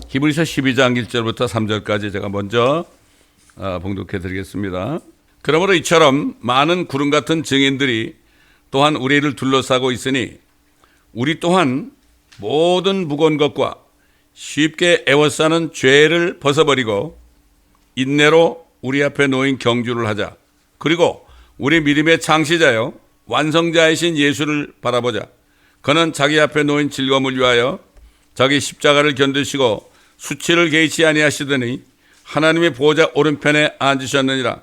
히브리서 12장 1절부터 3절까지 제가 먼저 봉독해 드리겠습니다. 그러므로 이처럼 많은 구름 같은 증인들이 또한 우리를 둘러싸고 있으니 우리 또한 모든 무거운 것과 쉽게 애워싸는 죄를 벗어버리고 인내로 우리 앞에 놓인 경주를 하자. 그리고 우리 믿음의 창시자요 완성자이신 예수를 바라보자. 그는 자기 앞에 놓인 즐거움을 위하여 자기 십자가를 견디시고 수치를 개의치 아니하시더니 하나님의 보호자 오른편에 앉으셨느니라.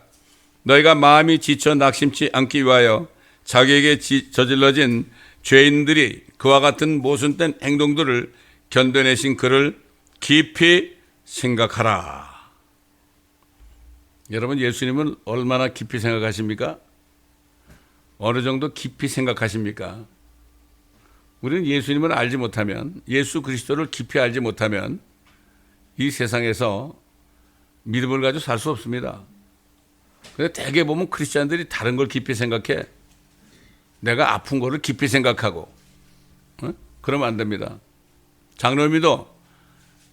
너희가 마음이 지쳐 낙심치 않기 위하여 자기에게 저질러진 죄인들이 그와 같은 모순된 행동들을 견뎌내신 그를 깊이 생각하라. 여러분, 예수님은 얼마나 깊이 생각하십니까? 어느 정도 깊이 생각하십니까? 우리는 예수님을 알지 못하면, 예수 그리스도를 깊이 알지 못하면 이 세상에서 믿음을 가지고 살 수 없습니다. 근데 대개 보면 크리스찬들이 다른 걸 깊이 생각해. 내가 아픈 거를 깊이 생각하고, 그러면 안 됩니다. 장로님도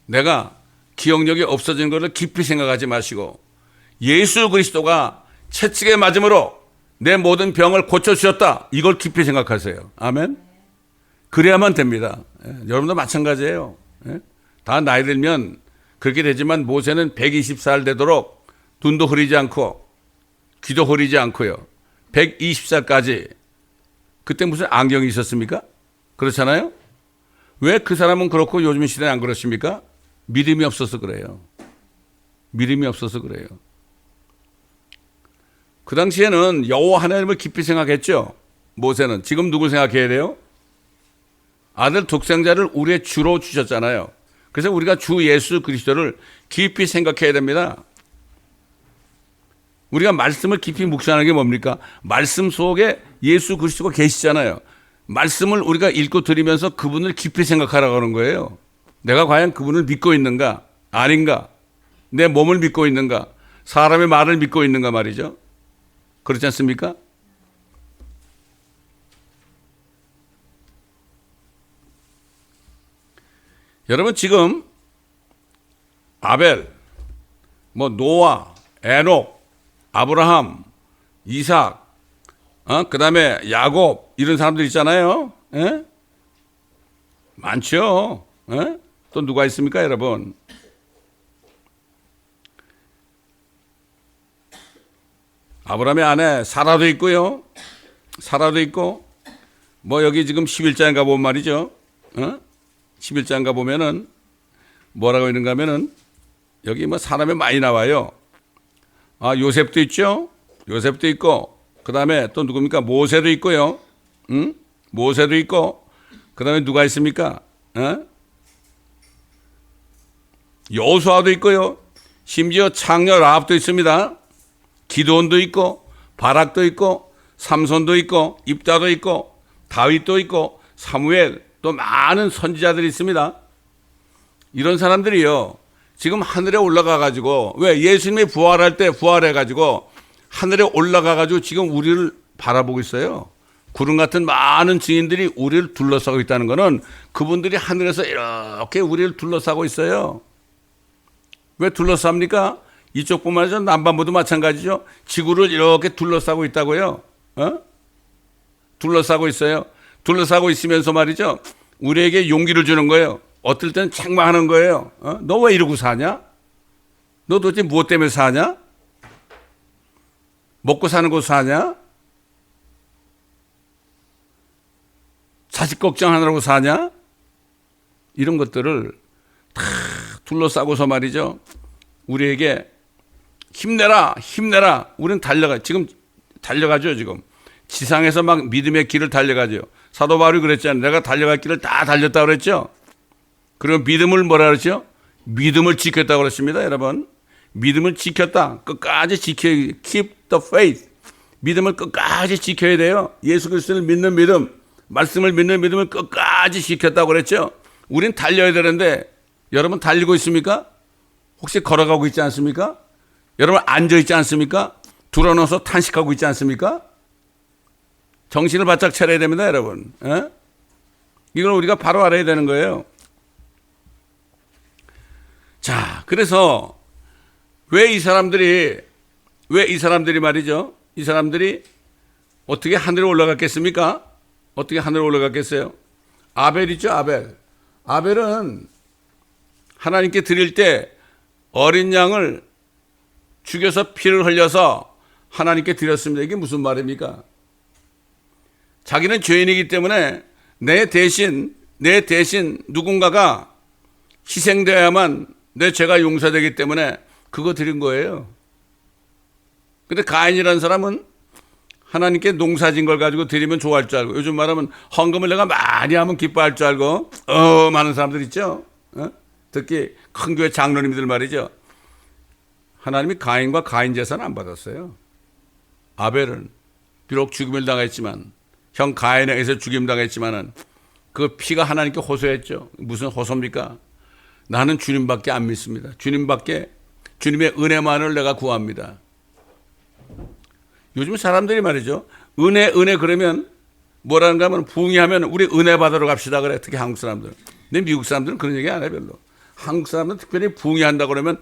내가 기억력이 없어진 거를 깊이 생각하지 마시고 예수 그리스도가 채찍에 맞음으로 내 모든 병을 고쳐주셨다. 이걸 깊이 생각하세요. 아멘. 그래야만 됩니다. 여러분도 마찬가지예요. 다 나이 들면 그렇게 되지만 모세는 120살 되도록 눈도 흐리지 않고 귀도 흐리지 않고요. 120살까지 그때 무슨 안경이 있었습니까? 그렇잖아요. 왜 그 사람은 그렇고 요즘 시대에 안 그렇습니까? 믿음이 없어서 그래요. 믿음이 없어서 그래요. 그 당시에는 여호와 하나님을 깊이 생각했죠. 모세는. 지금 누굴 생각해야 돼요? 아들 독생자를 우리의 주로 주셨잖아요. 그래서 우리가 주 예수 그리스도를 깊이 생각해야 됩니다. 우리가 말씀을 깊이 묵상하는 게 뭡니까? 말씀 속에 예수 그리스도가 계시잖아요. 말씀을 우리가 읽고 들으면서 그분을 깊이 생각하라고 하는 거예요. 내가 과연 그분을 믿고 있는가? 아닌가? 내 몸을 믿고 있는가? 사람의 말을 믿고 있는가 말이죠. 그렇지 않습니까? 여러분, 지금 아벨, 노아, 에녹, 아브라함, 이삭, 그 다음에 야곱, 이런 사람들 있잖아요. 에? 많죠. 에? 또 누가 있습니까, 여러분? 아브라함의 아내 사라도 있고요. 사라도 있고, 여기 지금 11장인가 보면 말이죠. 11장인가 보면은 뭐라고 있는가 하면은 여기 사람이 많이 나와요. 요셉도 있죠. 요셉도 있고, 그 다음에 또 누굽니까? 모세도 있고요. 모세도 있고, 그 다음에 누가 있습니까? 여호수아도 있고요. 심지어 창녀 라합도 있습니다. 기드온도 있고, 바락도 있고, 삼손도 있고, 입다도 있고, 다윗도 있고, 사무엘, 또 많은 선지자들이 있습니다. 이런 사람들이요, 지금 하늘에 올라가가지고, 왜 예수님이 부활할 때 부활해가지고 하늘에 올라가가지고 지금 우리를 바라보고 있어요. 구름 같은 많은 증인들이 우리를 둘러싸고 있다는 것은 그분들이 하늘에서 이렇게 우리를 둘러싸고 있어요. 왜 둘러쌉니까? 이쪽뿐만 아니라 남반부도 마찬가지죠. 지구를 이렇게 둘러싸고 있다고요. 둘러싸고 있어요. 둘러싸고 있으면서 말이죠, 우리에게 용기를 주는 거예요. 어떨 때는 책망하는 거예요. 너 왜 이러고 사냐? 너 도대체 무엇 때문에 사냐? 먹고 사는 곳 사냐? 자식 걱정하느라고 사냐? 이런 것들을 다 둘러싸고서 말이죠, 우리에게 힘내라, 힘내라. 우리는 지금 달려가죠. 지금 지상에서 막 믿음의 길을 달려가죠. 사도 바울이 그랬잖아요. 내가 달려갈 길을 다 달렸다고 그랬죠. 그리고 믿음을 뭐라 그랬죠? 믿음을 지켰다고 그랬습니다, 여러분. 믿음을 지켰다. 끝까지 지켜야, keep the faith. 믿음을 끝까지 지켜야 돼요. 예수 그리스도를 믿는 믿음, 말씀을 믿는 믿음을 끝까지 지켰다고 그랬죠. 우린 달려야 되는데, 여러분 달리고 있습니까? 혹시 걸어가고 있지 않습니까? 여러분 앉아 있지 않습니까? 드러눠서 탄식하고 있지 않습니까? 정신을 바짝 차려야 됩니다, 여러분. 이걸 우리가 바로 알아야 되는 거예요. 자, 그래서 왜 이 사람들이 말이죠? 이 사람들이 어떻게 하늘에 올라갔겠습니까? 어떻게 하늘에 올라갔겠어요? 아벨이죠, 아벨. 아벨은 하나님께 드릴 때 어린 양을 죽여서 피를 흘려서 하나님께 드렸습니다. 이게 무슨 말입니까? 자기는 죄인이기 때문에 내 대신 누군가가 희생되어야만 내 죄가 용서되기 때문에 그거 드린 거예요. 근데 가인이라는 사람은 하나님께 농사진 걸 가지고 드리면 좋아할 줄 알고, 요즘 말하면 헌금을 내가 많이 하면 기뻐할 줄 알고 많은 사람들 있죠. 특히 큰 교회 장로님들 말이죠. 하나님이 가인과 가인 재산 안 받았어요. 아벨은 비록 죽임을 당했지만, 형 가인에 의해서 죽임 당했지만은 그 피가 하나님께 호소했죠. 무슨 호소입니까? 나는 주님밖에 안 믿습니다. 주님의 은혜만을 내가 구합니다. 요즘 사람들이 말이죠. 은혜 그러면 뭐라는가 하면 부흥하면 우리 은혜 받으러 갑시다 그래. 특히 한국 사람들. 근데 미국 사람들은 그런 얘기 안 해 별로. 한국 사람들은 특별히 부흥한다 그러면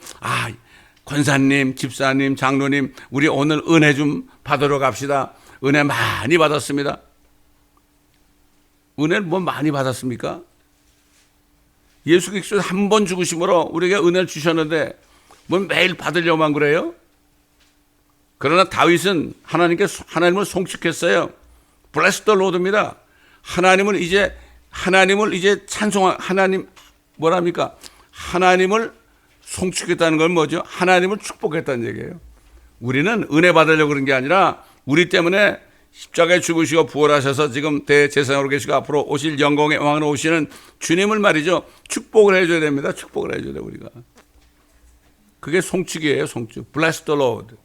권사님, 집사님, 장로님 우리 오늘 은혜 좀 받으러 갑시다. 은혜 많이 받았습니다. 은혜를 뭐 많이 받았습니까? 예수 그리스도 한 번 죽으심으로 우리에게 은혜를 주셨는데 뭐 매일 받으려고만 그래요? 그러나 다윗은 하나님을 송축했어요. Bless the Lord입니다. 하나님을 이제 하나님 뭐랍니까? 하나님을 송축했다는 건 뭐죠? 하나님을 축복했다는 얘기예요. 우리는 은혜 받으려고 그런 게 아니라 우리 때문에 십자가에 죽으시고 부활하셔서 지금 대제사장으로 계시고 앞으로 오실 영광의 왕으로 오시는 주님을 말이죠. 축복을 해줘야 됩니다. 축복을 해줘야 돼요, 우리가. 그게 송축이에요, 송축. Bless the Lord.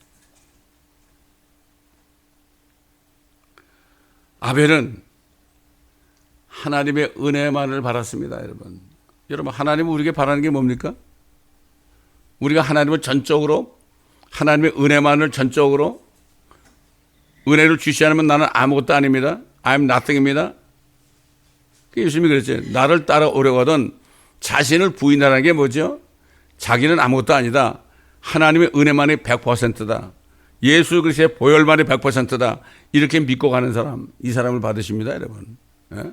아벨은 하나님의 은혜만을 바랐습니다, 여러분. 여러분, 하나님은 우리에게 바라는 게 뭡니까? 우리가 하나님을 전적으로, 하나님의 은혜만을 전적으로 은혜를 주시 않으면 나는 아무것도 아닙니다. I'm nothing입니다. 예수님이 그랬죠. 나를 따라오려거든 자신을 부인하라는 게 뭐죠? 자기는 아무것도 아니다. 하나님의 은혜만이 100%다. 예수 그리스도의 보혈만이 100%다. 이렇게 믿고 가는 사람, 이 사람을 받으십니다, 여러분. 예?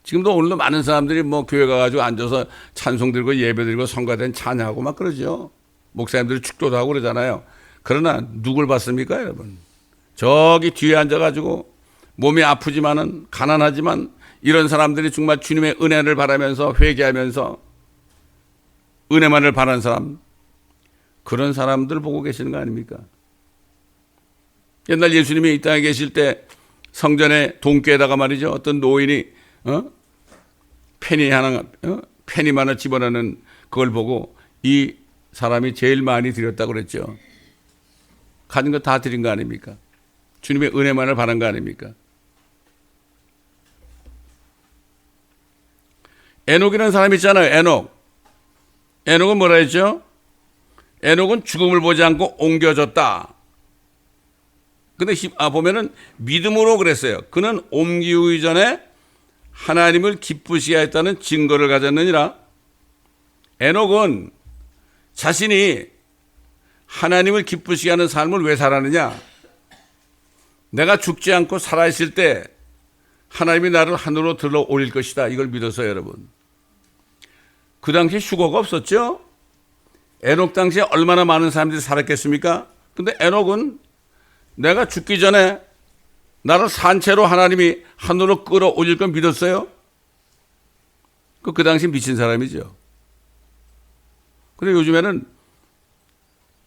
지금도 오늘도 많은 사람들이 뭐 교회 가가지고 앉아서 찬송 들고 예배 드리고 성가된 찬양하고 막 그러죠. 목사님들이 축도도 하고 그러잖아요. 그러나 누굴 받습니까, 여러분? 저기 뒤에 앉아가지고 몸이 아프지만은 가난하지만 이런 사람들이 정말 주님의 은혜를 바라면서 회개하면서 은혜만을 바라는 사람, 그런 사람들 보고 계시는 거 아닙니까? 옛날 예수님이 이 땅에 계실 때 성전의 동교에다가 말이죠. 어떤 노인이 페니 하나 집어넣는 그걸 보고 이 사람이 제일 많이 드렸다고 그랬죠. 가진 거 다 드린 거 아닙니까? 주님의 은혜만을 바란 거 아닙니까? 에녹이라는 사람이 있잖아요. 에녹은 뭐라 했죠? 에녹은 죽음을 보지 않고 옮겨졌다. 근데 보면은 믿음으로 그랬어요. 그는 옮기기 전에 하나님을 기쁘시게 했다는 증거를 가졌느니라. 에녹은 자신이 하나님을 기쁘시게 하는 삶을 왜 살았느냐? 내가 죽지 않고 살아있을 때 하나님이 나를 하늘로 들어 올릴 것이다. 이걸 믿어서 여러분. 그 당시에 휴거가 없었죠? 에녹 당시에 얼마나 많은 사람들이 살았겠습니까? 근데 에녹은 내가 죽기 전에 나를 산채로 하나님이 하늘로 끌어올릴 걸 믿었어요? 그 당시 미친 사람이죠. 근데 요즘에는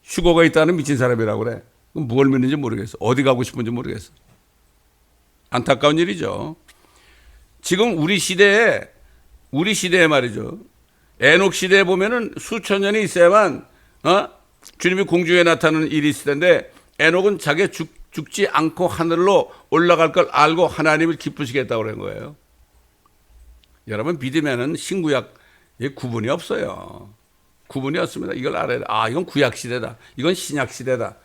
휴거가 있다는 미친 사람이라고 그래. 그럼 뭘 믿는지 모르겠어. 어디 가고 싶은지 모르겠어. 안타까운 일이죠. 지금 우리 시대에 말이죠. 에녹 시대에 보면은 수천 년이 있어야만 주님이 공중에 나타나는 일이 있을 텐데 에녹은 자기가 죽지 않고 하늘로 올라갈 걸 알고 하나님을 기쁘시게 했다고 그런 거예요. 여러분 믿으면은 신구약에 구분이 없어요. 구분이 없습니다. 이걸 알아야 돼. 이건 구약 시대다. 이건 신약 시대다.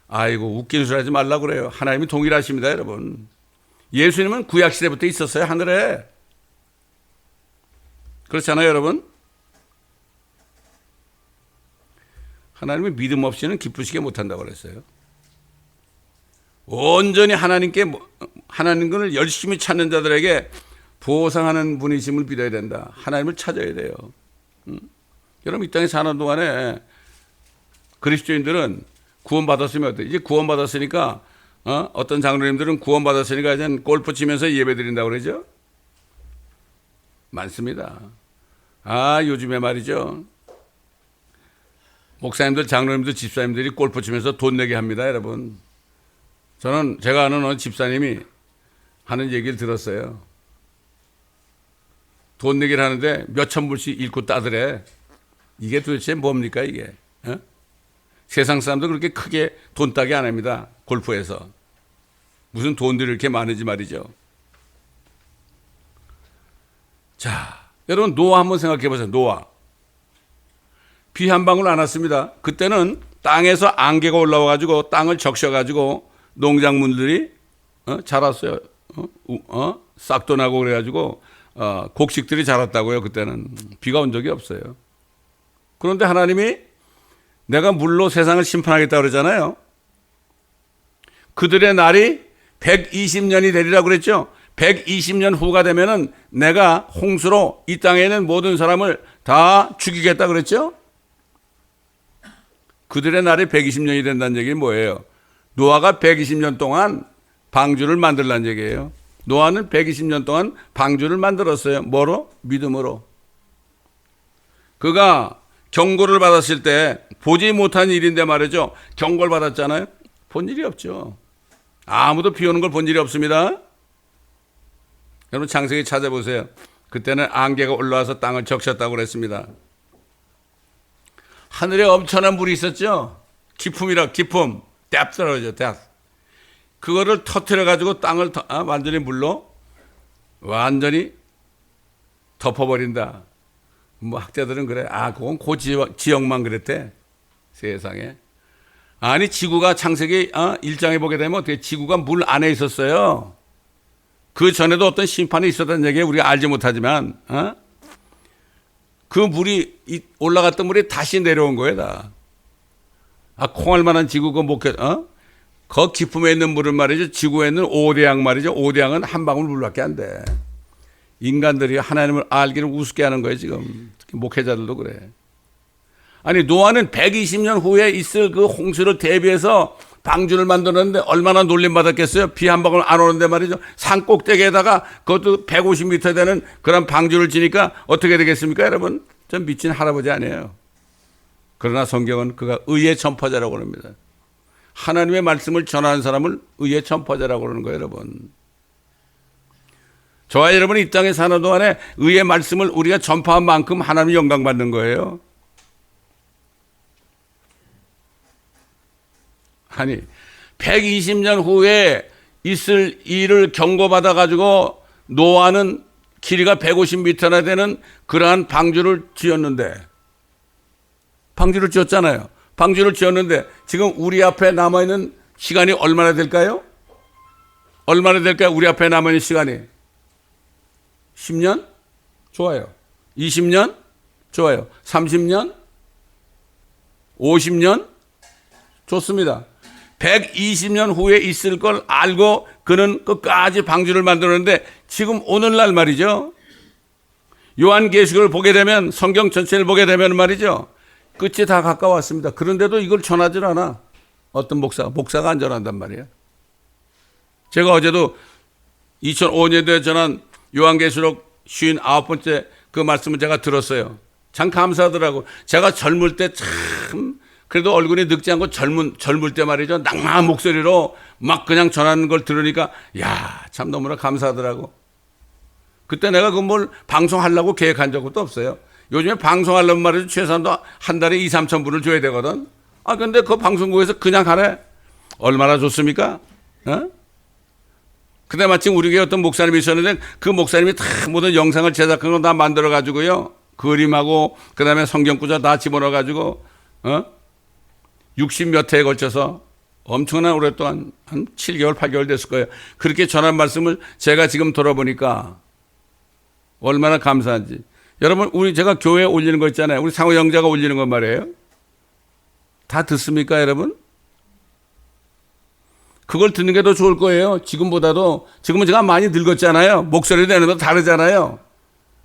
아이고 웃긴 소리 하지 말라고 그래요. 하나님이 동일하십니다, 여러분. 예수님은 구약 시대부터 있었어요, 하늘에. 그렇잖아요, 여러분. 하나님의 믿음 없이는 기쁘시게 못한다고 그랬어요. 온전히 하나님을 열심히 찾는 자들에게 보상하는 분이심을 믿어야 된다. 하나님을 찾아야 돼요. 여러분 이 땅에 사는 동안에 그리스도인들은 구원받았으면 어때요? 이제 구원받았으니까 어떤 장로님들은 구원받았으니까 이제 골프 치면서 예배 드린다고 그러죠? 많습니다. 요즘에 말이죠. 목사님들, 장로님들, 집사님들이 골프 치면서 돈 내게 합니다, 여러분. 제가 아는 어느 집사님이 하는 얘기를 들었어요. 돈 내기를 하는데 몇천 불씩 잃고 따더래. 이게 도대체 뭡니까, 이게? 세상 사람도 그렇게 크게 돈 따기 안 합니다, 골프에서. 무슨 돈들이 이렇게 많은지 말이죠. 자, 여러분, 노아 한번 생각해 보세요, 노아. 비 한 방울 안 왔습니다. 그때는 땅에서 안개가 올라와가지고 땅을 적셔가지고 농작물들이 자랐어요. 싹도 나고 그래가지고 곡식들이 자랐다고요. 그때는 비가 온 적이 없어요. 그런데 하나님이 내가 물로 세상을 심판하겠다 그러잖아요. 그들의 날이 120년이 되리라고 그랬죠. 120년 후가 되면은 내가 홍수로 이 땅에 있는 모든 사람을 다 죽이겠다 그랬죠. 그들의 날이 120년이 된다는 얘기는 뭐예요? 노아가 120년 동안 방주를 만들라는 얘기예요. 노아는 120년 동안 방주를 만들었어요. 뭐로? 믿음으로. 그가 경고를 받았을 때 보지 못한 일인데 말이죠. 경고를 받았잖아요. 본 일이 없죠. 아무도 비 오는 걸 본 일이 없습니다. 여러분 창세기 찾아보세요. 그때는 안개가 올라와서 땅을 적셨다고 그랬습니다. 하늘에 엄청난 물이 있었죠. 기품, 뎁스라고 그러죠. 그거를 터뜨려가지고 땅을 완전히 물로 완전히 덮어버린다. 뭐 학자들은 그래. 그건 그 지역만 그랬대. 세상에. 아니 지구가 창세기 1장에 보게 되면 어떻게 지구가 물 안에 있었어요. 그 전에도 어떤 심판이 있었다는 얘기 우리가 알지 못하지만 그 물이 올라갔던 물이 다시 내려온 거예요. 다. 콩할 만한 지구가 그 깊음에 있는 물은 말이죠. 지구에 있는 5대양 말이죠. 5대양은 한 방울 물밖에 안 돼. 인간들이 하나님을 알기를 우습게 하는 거예요. 지금 특히 목회자들도 그래. 아니 노아는 120년 후에 있을 그 홍수를 대비해서 방주를 만들었는데 얼마나 놀림받았겠어요. 비 한 방울 안 오는데 말이죠. 산 꼭대기에다가 그것도 150m 되는 그런 방주를 지니까 어떻게 되겠습니까, 여러분? 전 미친 할아버지 아니에요. 그러나 성경은 그가 의의 전파자라고 합니다. 하나님의 말씀을 전하는 사람을 의의 전파자라고 그러는 거예요, 여러분. 저와 여러분이 이 땅에 사는 동안에 의의 말씀을 우리가 전파한 만큼 하나님이 영광 받는 거예요. 아니 120년 후에 있을 일을 경고받아 가지고 노아는 길이가 150m나 되는 그러한 방주를 지었는데 방주를 지었잖아요. 방주를 지었는데 지금 우리 앞에 남아있는 시간이 얼마나 될까요? 얼마나 될까요? 우리 앞에 남아있는 시간이 10년? 좋아요. 20년? 좋아요. 30년? 50년? 좋습니다. 120년 후에 있을 걸 알고 그는 끝까지 방주를 만들었는데 지금 오늘날 말이죠. 요한계시록을 보게 되면 성경 전체를 보게 되면 말이죠. 끝이 다 가까웠습니다. 그런데도 이걸 전하질 않아. 어떤 목사가 안 전한단 말이에요. 제가 어제도 2005년도에 전한 요한계시록 59번째 그 말씀을 제가 들었어요. 참 감사하더라고. 제가 젊을 때 참 그래도 얼굴이 늙지 않고 젊을 때 말이죠. 낭만한 목소리로 막 그냥 전하는 걸 들으니까 참 너무나 감사하더라고. 그때 내가 그 뭘 방송하려고 계획한 적도 없어요. 요즘에 방송하려면 말이죠. 최소한도 한 달에 2, 3천 불을 줘야 되거든. 근데 그 방송국에서 그냥 하래. 얼마나 좋습니까? 그때 마침 우리 교회 어떤 목사님이 있었는데 그 목사님이 다 모든 영상을 제작한 거 다 만들어 가지고요. 그림하고 그 다음에 성경구절 다 집어넣어 가지고 60몇 회에 걸쳐서 엄청난 오랫동안 한 7개월, 8개월 됐을 거예요. 그렇게 전한 말씀을 제가 지금 돌아보니까 얼마나 감사한지. 여러분, 제가 교회에 올리는 거 있잖아요. 우리 상호 영자가 올리는 거 말이에요. 다 듣습니까, 여러분? 그걸 듣는 게 더 좋을 거예요. 지금보다도. 지금은 제가 많이 늙었잖아요. 목소리도 옛날보다 다르잖아요.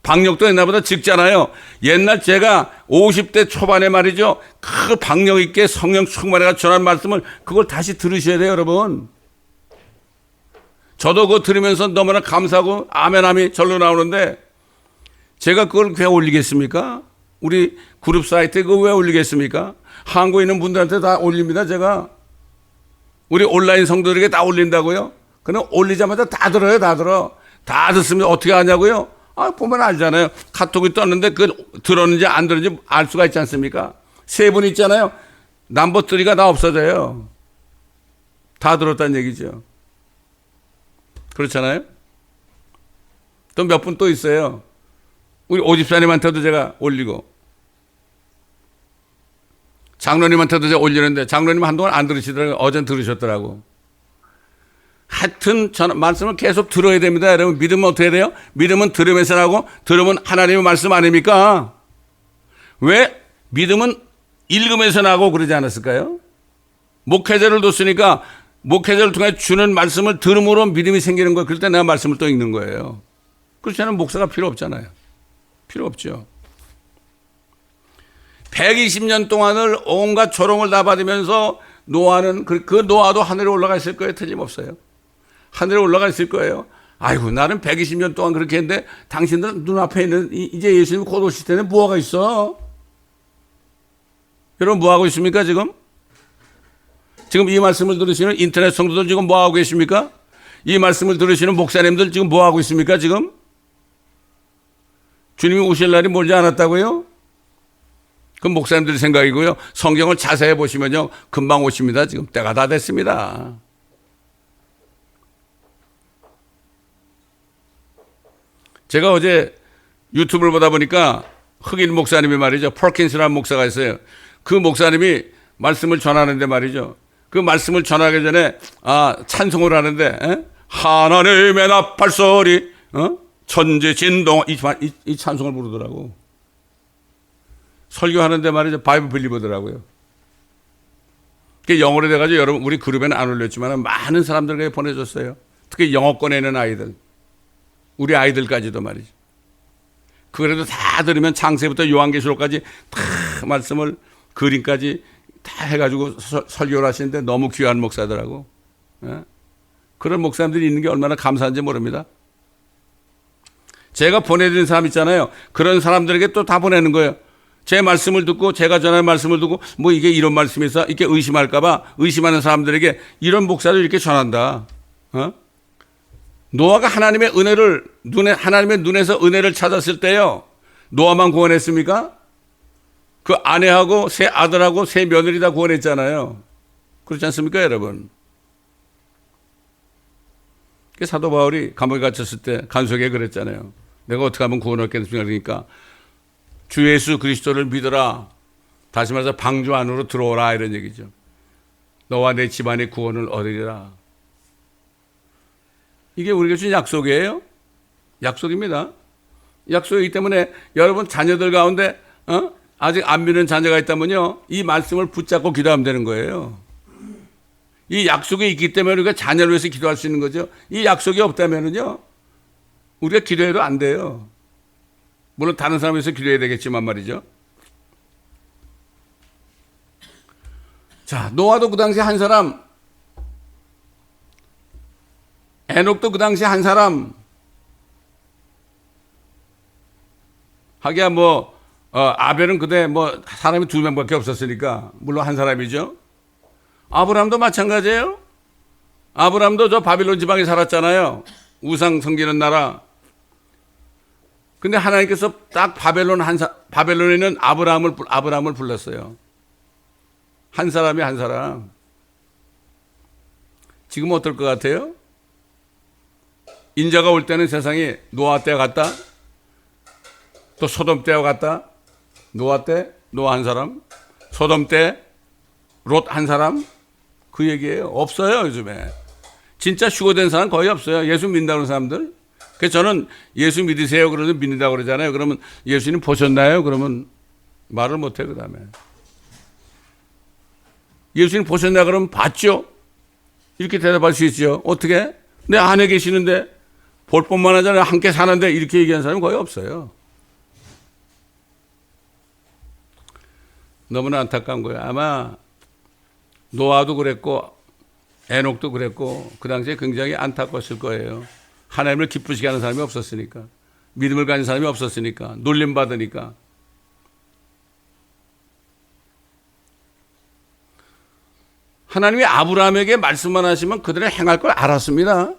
박력도 옛날보다 짙잖아요. 옛날 제가 50대 초반에 말이죠. 그 박력 있게 성령 충만해가 전한 말씀을 그걸 다시 들으셔야 돼요, 여러분. 저도 그거 들으면서 너무나 감사하고 아멘함이 절로 나오는데 제가 그걸 왜 올리겠습니까? 우리 그룹 사이트에 그거 왜 올리겠습니까? 한국에 있는 분들한테 다 올립니다, 제가. 우리 온라인 성도들에게 다 올린다고요? 그럼 올리자마자 다 들어요, 다 들어. 다 듣습니다. 어떻게 하냐고요? 보면 알잖아요. 카톡이 떴는데 그 들었는지 안 들었는지 알 수가 있지 않습니까? 세 분 있잖아요. 넘버 3가 다 없어져요. 다 들었다는 얘기죠. 그렇잖아요? 또 몇 분 또 있어요. 우리 오집사님한테도 제가 올리고 장로님한테도 제가 올리는데 장로님 한동안 안 들으시더라고요. 어젠 들으셨더라고. 하여튼 말씀을 계속 들어야 됩니다. 여러분 믿으면 어떻게 돼요? 믿음은 들으면서 나고 들으면 하나님의 말씀 아닙니까? 왜? 믿음은 읽으면서 나고 그러지 않았을까요? 목회자를 뒀으니까 목회자를 통해 주는 말씀을 들음으로 믿음이 생기는 거예요. 그럴 때 내가 말씀을 또 읽는 거예요. 그렇지 않으면 목사가 필요 없잖아요. 필요 없죠. 120년 동안을 온갖 조롱을 다 받으면서 노아는 그 노아도 하늘에 올라가 있을 거예요. 틀림없어요. 하늘에 올라가 있을 거예요. 아이고 나는 120년 동안 그렇게 했는데 당신들 눈앞에 있는 이제 예수님 곧 오실 때는 뭐가 있어? 여러분 뭐하고 있습니까 지금? 지금 이 말씀을 들으시는 인터넷 성도들 지금 뭐하고 계십니까? 이 말씀을 들으시는 목사님들 지금 뭐하고 있습니까 지금? 주님이 오실 날이 멀지 않았다고요? 그건 목사님들 생각이고요. 성경을 자세히 보시면요. 금방 오십니다. 지금 때가 다 됐습니다. 제가 어제 유튜브를 보다 보니까 흑인 목사님이 말이죠. 퍼킨스라는 목사가 있어요. 그 목사님이 말씀을 전하는데 말이죠. 그 말씀을 전하기 전에 찬송을 하는데 하나님의 나팔소리 천지 진동 이 찬송을 부르더라고. 설교하는데 말이죠. 바이블 빌리버더라고요. 그게 영어로 돼가지고 여러분 우리 그룹에는 안 올렸지만 많은 사람들에게 보내줬어요. 특히 영어권에 있는 아이들. 우리 아이들까지도 말이죠. 그래도 다 들으면 창세부터 요한계시록까지 다 말씀을 그림까지 다 해가지고 설교를 하시는데 너무 귀한 목사더라고. 그런 목사님들이 있는 게 얼마나 감사한지 모릅니다. 제가 보내드린 사람 있잖아요. 그런 사람들에게 또 다 보내는 거예요. 제 말씀을 듣고 제가 전하는 말씀을 듣고 뭐 이게 이런 말씀에서 이렇게 의심할까봐 의심하는 사람들에게 이런 목사를 이렇게 전한다. 노아가 하나님의 눈에서 은혜를 찾았을 때요. 노아만 구원했습니까? 그 아내하고 세 아들하고 세 며느리 다 구원했잖아요. 그렇지 않습니까, 여러분? 사도 바울이 감옥에 갇혔을 때 간수에게 그랬잖아요. 내가 어떻게 하면 구원을 얻겠습니까? 그러니까 주 예수 그리스도를 믿어라. 다시 말해서 방주 안으로 들어오라 이런 얘기죠. 너와 내 집안의 구원을 얻으리라. 이게 우리가 준 약속이에요. 약속입니다. 약속이기 때문에 여러분 자녀들 가운데 아직 안 믿는 자녀가 있다면요. 이 말씀을 붙잡고 기도하면 되는 거예요. 이 약속이 있기 때문에 우리가 자녀를 위해서 기도할 수 있는 거죠. 이 약속이 없다면요. 우리가 기도해도 안 돼요. 물론 다른 사람을 위해서 기도해야 되겠지만 말이죠. 자, 노아도 그 당시 한 사람, 에녹도 그 당시 한 사람, 하기야 아벨은 그때 사람이 2명밖에 없었으니까 물론 한 사람이죠. 아브라함도 마찬가지예요. 아브라함도 저 바빌론 지방에 살았잖아요. 우상 섬기는 나라. 근데 하나님께서 딱 바벨론에 있는 아브라함을 불렀어요. 한 사람이 한 사람. 지금 어떨 것 같아요? 인자가 올 때는 세상이 노아 때와 같다. 또 소돔 때와 같다. 노아 때 노아 한 사람. 소돔 때 롯 한 사람. 그 얘기예요. 없어요 요즘에. 진짜 휴거된 사람 거의 없어요. 예수 믿는다는 사람들. 그래서 저는 예수 믿으세요 그러면 믿는다고 그러잖아요. 그러면 예수님 보셨나요? 그러면 말을 못해요 그 다음에. 예수님 보셨냐 그러면 봤죠. 이렇게 대답할 수 있죠. 어떻게? 내 안에 계시는데 볼 뿐만 아니라 함께 사는데 이렇게 얘기하는 사람이 거의 없어요. 너무나 안타까운 거예요. 아마 노아도 그랬고 에녹도 그랬고 그 당시에 굉장히 안타까웠을 거예요. 하나님을 기쁘시게 하는 사람이 없었으니까. 믿음을 가진 사람이 없었으니까. 놀림받으니까. 하나님이 아브라함에게 말씀만 하시면 그들은 행할 걸 알았습니다.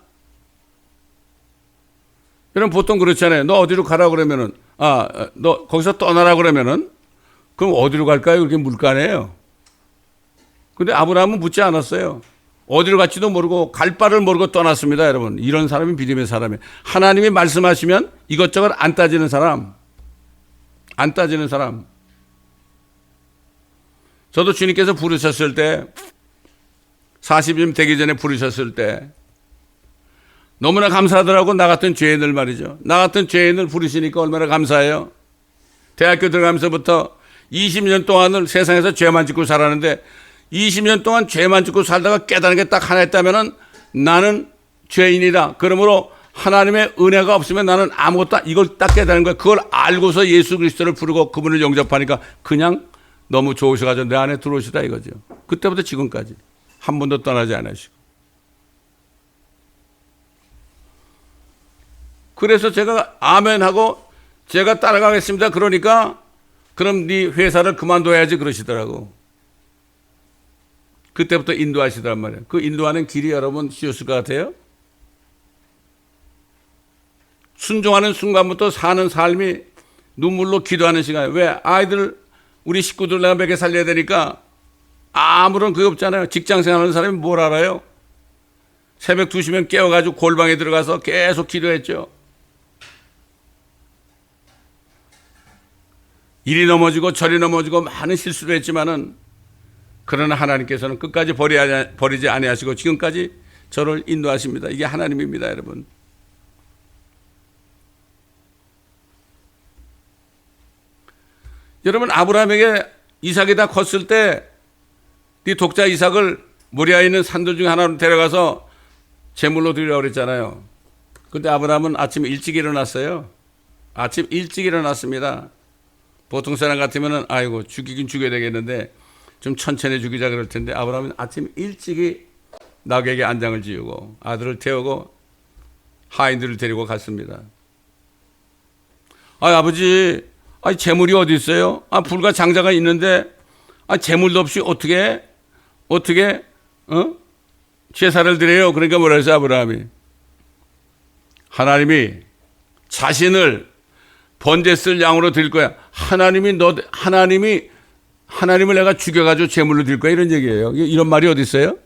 여러분 보통 그렇잖아요. 너 어디로 가라 그러면은 너 거기서 떠나라 그러면은 그럼 어디로 갈까요? 그렇게 물 거 아니에요. 근데 아브라함은 묻지 않았어요. 어디로 갈지도 모르고 갈 바를 모르고 떠났습니다, 여러분. 이런 사람이 믿음의 사람이에요. 하나님이 말씀하시면 이것저것 안 따지는 사람. 안 따지는 사람. 저도 주님께서 부르셨을 때 40년 되기 전에 부르셨을 때 너무나 감사하더라고. 나 같은 죄인을 말이죠. 나 같은 죄인을 부르시니까 얼마나 감사해요. 대학교 들어가면서부터 20년 동안을 세상에서 죄만 짓고 살았는데 20년 동안 죄만 짓고 살다가 깨달은 게 딱 하나 있다면은 나는 죄인이다. 그러므로 하나님의 은혜가 없으면 나는 아무것도 이걸 딱 깨달은 거야. 그걸 알고서 예수 그리스도를 부르고 그분을 영접하니까 그냥 너무 좋으셔가지고 내 안에 들어오시다 이거죠. 그때부터 지금까지 한 번도 떠나지 않으시고. 그래서 제가 아멘하고 제가 따라가겠습니다. 그러니까 그럼 네 회사를 그만둬야지 그러시더라고. 그때부터 인도하시단 말이에요. 그 인도하는 길이 여러분 쉬웠을 것 같아요? 순종하는 순간부터 사는 삶이 눈물로 기도하는 시간이에요. 왜? 아이들 우리 식구들 내가 먹여 살려야 되니까 아무런 그게 없잖아요. 직장 생활하는 사람이 뭘 알아요? 새벽 2시면 깨워가지고 골방에 들어가서 계속 기도했죠. 이리 넘어지고 저리 넘어지고 많은 실수를 했지만은 그러나 하나님께서는 끝까지 버리지 아니하시고 지금까지 저를 인도하십니다. 이게 하나님입니다, 여러분. 여러분 아브라함에게 이삭이 다 컸을 때 네 독자 이삭을 모리아에 있는 산들 중에 하나로 데려가서 제물로 드리라고 그랬잖아요. 그런데 아브라함은 아침 일찍 일어났어요. 아침 일찍 일어났습니다. 보통 사람 같으면은 아이고 죽이긴 죽여야 되겠는데 좀 천천히 죽이자 그럴 텐데 아브라함은 아침 일찍이 나귀에게 안장을 지우고 아들을 태우고 하인들을 데리고 갔습니다. 아버지, 재물이 어디 있어요? 불과 장자가 있는데 재물도 없이 어떻게 제사를 드려요? 그러니까 뭐라 했어요, 아브라함이? 하나님이 자신을 번제 쓸 양으로 드릴 거야. 하나님을 내가 죽여가지고 제물로 드릴 거야. 이런 얘기예요. 이런 말이 어디 있어요?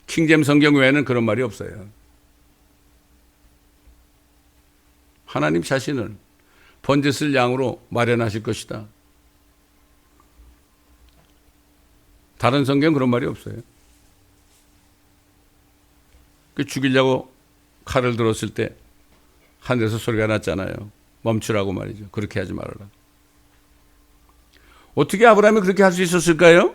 킹잼 성경 외에는 그런 말이 없어요. 하나님 자신을 번제 쓸 양으로 마련하실 것이다. 다른 성경은 그런 말이 없어요. 죽이려고 칼을 들었을 때 하늘에서 소리가 났잖아요. 멈추라고 말이죠. 그렇게 하지 말아라. 어떻게 아브라함이 그렇게 할 수 있었을까요?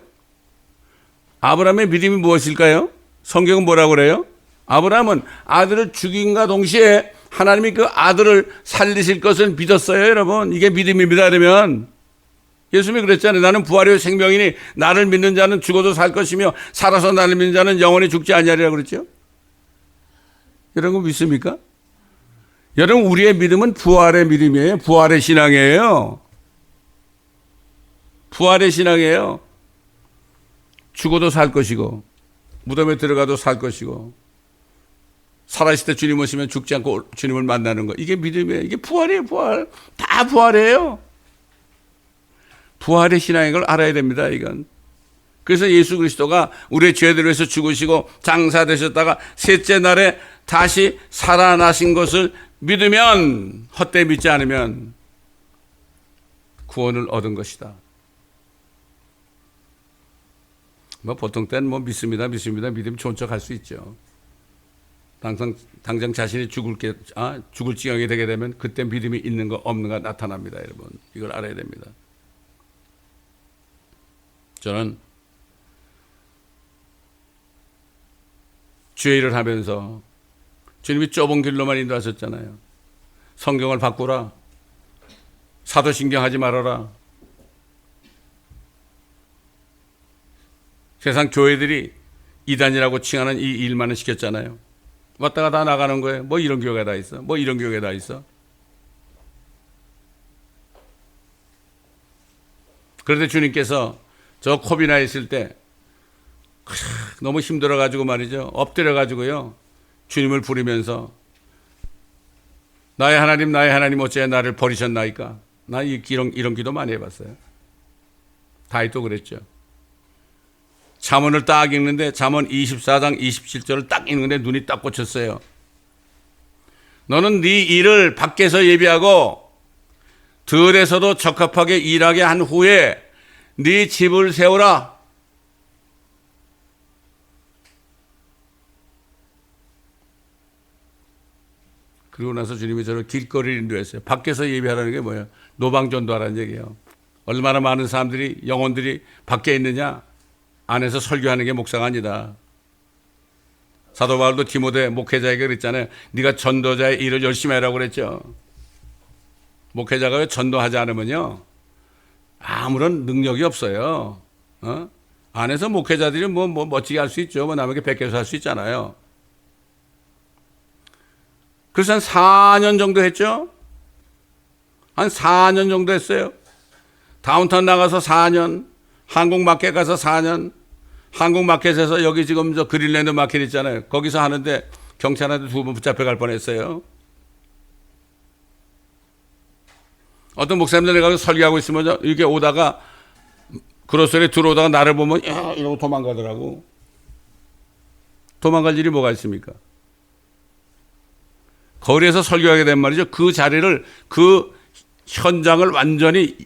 아브라함의 믿음이 무엇일까요? 성경은 뭐라고 그래요? 아브라함은 아들을 죽임과 동시에 하나님이 그 아들을 살리실 것을 믿었어요, 여러분. 이게 믿음입니다. 그러면 예수님이 그랬잖아요. 나는 부활이요 생명이니 나를 믿는 자는 죽어도 살 것이며 살아서 나를 믿는 자는 영원히 죽지 아니하리라고 그랬죠. 여러분 믿습니까? 여러분 우리의 믿음은 부활의 믿음이에요. 부활의 신앙이에요. 부활의 신앙이에요. 죽어도 살 것이고 무덤에 들어가도 살 것이고 살아있을 때 주님 오시면 죽지 않고 주님을 만나는 거. 이게 믿음이에요. 이게 부활이에요. 부활. 다 부활이에요. 부활의 신앙인 걸 알아야 됩니다. 이건. 그래서 예수 그리스도가 우리의 죄들을 위해서 죽으시고 장사되셨다가 셋째 날에 다시 살아나신 것을 믿으면, 헛되이 믿지 않으면 구원을 얻은 것이다. 보통 때는 믿습니다. 믿음 좋은 척 할 수 있죠. 당장 자신이 죽을 지경이 되게 되면 그때 믿음이 있는 거 없는가 나타납니다, 여러분. 이걸 알아야 됩니다. 저는 주의 일을 하면서 주님이 좁은 길로만 인도하셨잖아요. 성경을 바꾸라. 사도신경 하지 말아라. 세상 교회들이 이단이라고 칭하는 이 일만은 시켰잖아요. 왔다가 다 나가는 거예요. 뭐 이런 교회가 다 있어. 뭐 이런 교회가 다 있어. 그런데 주님께서 저 코비나 있을 때 너무 힘들어가지고 말이죠. 엎드려가지고요. 주님을 부르면서 나의 하나님 어째 나를 버리셨나이까. 나 이런 기도 많이 해봤어요. 다윗도 그랬죠. 잠언을 딱 읽는데 잠언 24장 27절을 딱 읽는데 눈이 딱 꽂혔어요. 너는 네 일을 밖에서 예비하고 들에서도 적합하게 일하게 한 후에 네 집을 세우라. 그리고 나서 주님이 저를 길거리를 인도했어요. 밖에서 예배하라는 게 뭐예요? 노방전도하라는 얘기예요. 얼마나 많은 사람들이 영혼들이 밖에 있느냐? 안에서 설교하는 게 목사가 아니다. 사도 바울도 디모데 목회자에게 그랬잖아요. 네가 전도자의 일을 열심히 하라고 그랬죠. 목회자가 왜 전도하지 않으면요 아무런 능력이 없어요. 안에서 목회자들이 뭐 멋지게 할 수 있죠. 뭐 남에게 베껴서 할 수 있잖아요. 그래서 한 4년 정도 했죠. 한 4년 정도 했어요. 다운타운 나가서 4년, 한국마켓 가서 4년, 한국마켓에서 여기 지금 저 그린랜드 마켓 있잖아요. 거기서 하는데 경찰한테 2번 붙잡혀갈 뻔했어요. 어떤 목사님들 내가 설교하고 있으면 이렇게 오다가 그로스에 들어오다가 나를 보면 야 이러고 도망가더라고. 도망갈 일이 뭐가 있습니까? 거리에서 설교하게 된 말이죠. 그 자리를 그 현장을 완전히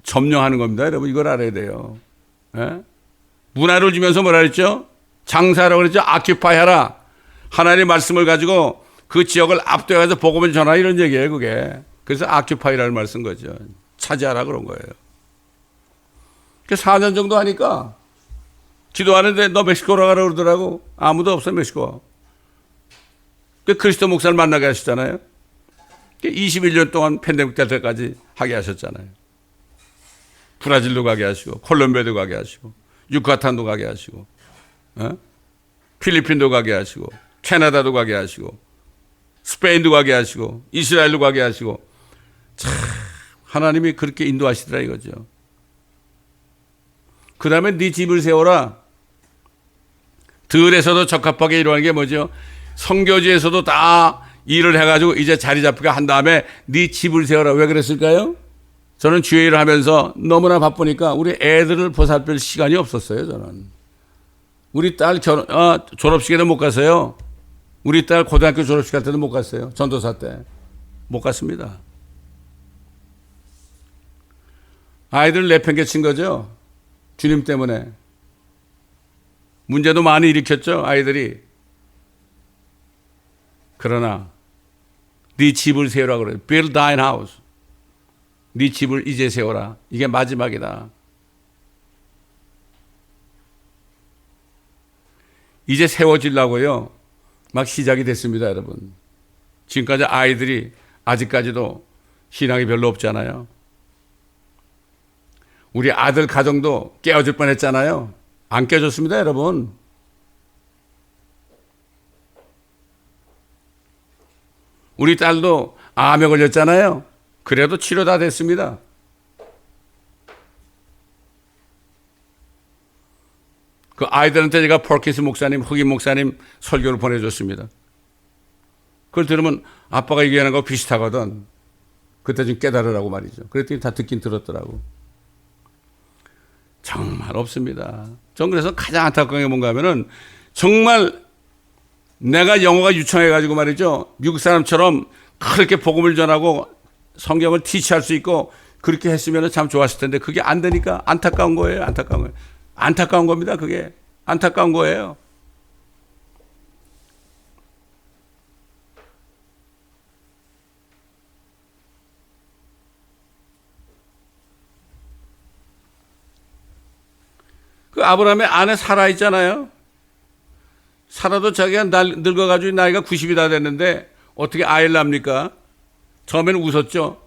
점령하는 겁니다. 여러분 이걸 알아야 돼요. 예? 문화를 주면서 뭐라 그랬죠? 장사라고 그랬죠? 아큐파이 하라. 하나님의 말씀을 가지고 그 지역을 압도해서 복음을 전하라 이런 얘기예요. 그게. 그래서 아큐파이라는 말 쓴 거죠. 차지하라 그런 거예요. 4년 정도 하니까 기도하는데 너 멕시코로 가라 그러더라고. 아무도 없어요 멕시코. 그리스도 목사를 만나게 하시잖아요. 21년 동안 팬데믹 될 때까지 하게 하셨잖아요. 브라질도 가게 하시고 콜롬비아도 가게 하시고 유카탄도 가게 하시고 필리핀도 가게 하시고 캐나다도 가게 하시고 스페인도 가게 하시고 이스라엘도 가게 하시고 참 하나님이 그렇게 인도하시더라 이거죠. 그 다음에 네 집을 세워라. 들에서도 적합하게 이루는 게 뭐죠? 선교지에서도 다 일을 해가지고 이제 자리 잡히게 한 다음에 네 집을 세워라. 왜 그랬을까요? 저는 주의 일을 하면서 너무나 바쁘니까 우리 애들을 보살필 시간이 없었어요. 저는 우리 딸 졸업식에도 못 갔어요. 우리 딸 고등학교 졸업식 할 때도 못 갔어요. 전도사 때 못 갔습니다. 아이들 내팽개친 거죠. 주님 때문에 문제도 많이 일으켰죠. 아이들이. 그러나 네 집을 세우라 그래요. Build thine house. 네 집을 이제 세워라. 이게 마지막이다. 이제 세워지려고요. 막 시작이 됐습니다, 여러분. 지금까지 아이들이 아직까지도 신앙이 별로 없잖아요. 우리 아들 가정도 깨어질 뻔했잖아요. 안 깨졌습니다, 여러분. 우리 딸도 암에 걸렸잖아요. 그래도 치료 다 됐습니다. 그 아이들한테 제가 폴키스 목사님, 흑인 목사님 설교를 보내줬습니다. 그걸 들으면 아빠가 얘기하는 거 비슷하거든. 그때 좀 깨달으라고 말이죠. 그랬더니 다 듣긴 들었더라고. 정말 없습니다. 전 그래서 가장 안타까운 게 뭔가 하면은 정말 내가 영어가 유창해가지고 말이죠. 미국 사람처럼 그렇게 복음을 전하고 성경을 티치할 수 있고 그렇게 했으면 참 좋았을 텐데 그게 안 되니까 안타까운 거예요. 안타까운 거예요. 안타까운 겁니다. 그게 안타까운 거예요. 그 아브라함의 아내 사라 있잖아요. 사라도 자기가 늙어가지고 나이가 90이 다 됐는데 어떻게 아이를 낳습니까? 처음에는 웃었죠.